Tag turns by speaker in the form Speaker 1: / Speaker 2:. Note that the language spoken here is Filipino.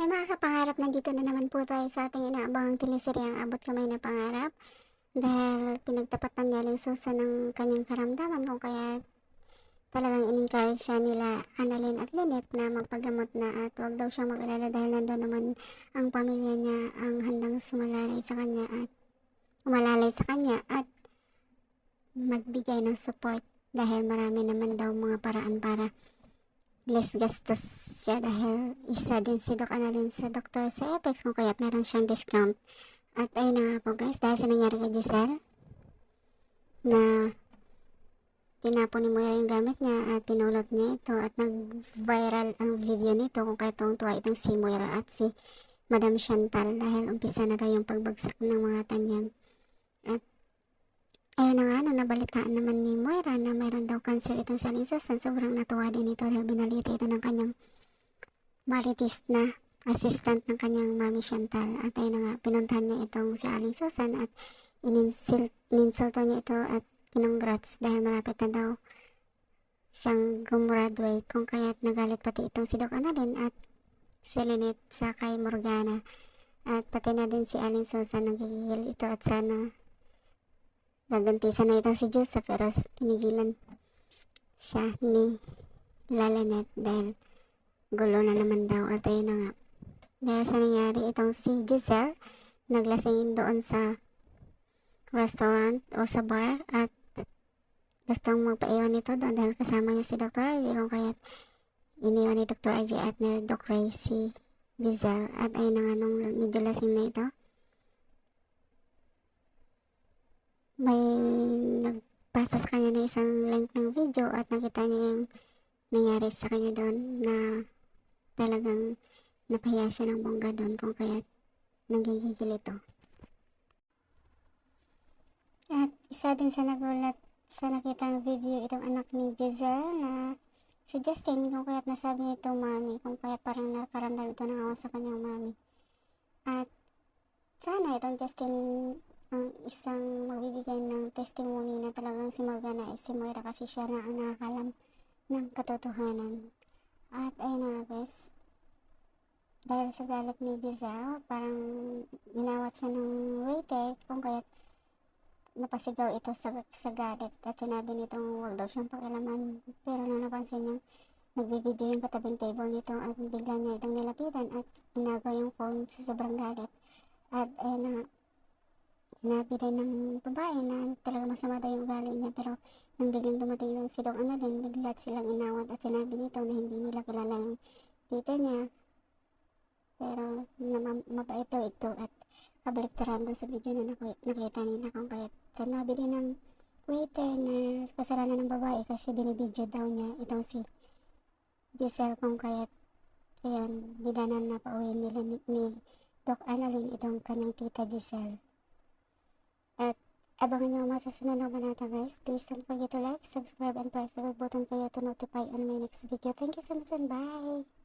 Speaker 1: Ay mga kapangarap, nandito na naman po tayo sa ating inaabangang teleseryeng Abot Kamay na Pangarap. Dahil pinagtapatan ni Aling Susan ng kanyang karamdaman kung kaya talagang in-encourage siya nila Annalyn at Lynette na magpagamot na at huwag daw siyang mag-alala dahil nandun naman ang pamilya niya ang handang umalalay sa kanya at magbigay ng support dahil marami naman daw mga paraan para less gastos siya dahil isa din si Doc Annalyn sa doktor sa Apex kung kaya't meron siyang discount. At ayun na nga po guys, dahil sa nangyari kay Giselle na tinapon ni Moira yung gamit niya at pinulot niya ito at nag-viral ang video nito kung kaya tuwa itong si Moira at si Madam Chantal dahil umpisa na daw yung pagbagsak ng mga tanyag. At ayun na nga, nung nabalitaan naman ni Moira na mayroon daw cancer itong si Aling Susan, sobrang natuwa din ito dahil binalita ito ng kanyang marites na assistant ng kanyang mami Chantal. At ayun na nga, pinuntahan niya itong si Aling Susan at ininsulto niya ito at kinongrats dahil malapit na daw siyang gumraduate kung kaya't nagalit pati itong si Doc Annalyn at si Lynette sa kay Morgana. At pati na din si Aling Susan nagigigil ito at sana gagantisan na itong si Joseph pero tinigilan siya ni Lalanet dahil gulo na naman daw. At ayun na nga, dahil sa nangyari itong si Giselle naglasing doon sa restaurant o sa bar at gustong magpaiwan nito doon dahil kasama niya si Dr. RJ kung kaya iniwan ni Dr. RJ at ni Doc Ray si Giselle. At ayun na nga, nung medyo lasing na ito, may nagpasa sa kanya ng isang link ng video at nakita niya yung nangyari sa kanya doon na talagang napahiya siya ng bongga doon kung kaya nagigigil ito. At isa din sa nagulat sa nakitang video itong anak ni Giselle na si Justin kung kaya't nasabi niya itong mami kung kaya parang nakaramdam ito ng awa sa kanyang mami. At sana itong Justin ang isang magbibigay ng testimony na talagang si Morgana ay si Moira kasi siya na ang nakakalam ng katotohanan. At ayun na guys, dahil sa galit ni Giselle, parang inawat siya ng waiter kung kaya't napasigaw ito sa galit at sinabi nitong huwag daw siyang pakialaman. Pero nung napansin niyang nagbibideo yung katabing table nito at bigla niya itong nilapitan at inagaw yung phone sa sobrang galit. At ayun na nga, sinabi din ng babae na talaga masama daw yung ugali niya pero nang biglang dumating yung si Doc Annalyn, bigla silang inawat at sinabi nito na hindi nila kilala yung tita niya pero mabait daw ito at kabaliktaran doon sa video na nakita nila kung kaya sinabi din ng waiter na kasalanan ng babae kasi binibidyo daw niya itong si Giselle kung kaya ayan, bilanan na pauwi nila ni Doc Annalyn itong kanyang tita Giselle. At abangan nyo ang masusunod na banata guys. Please don't forget to like, subscribe, and press the bell button for you to notify on my next video. Thank you so much and bye!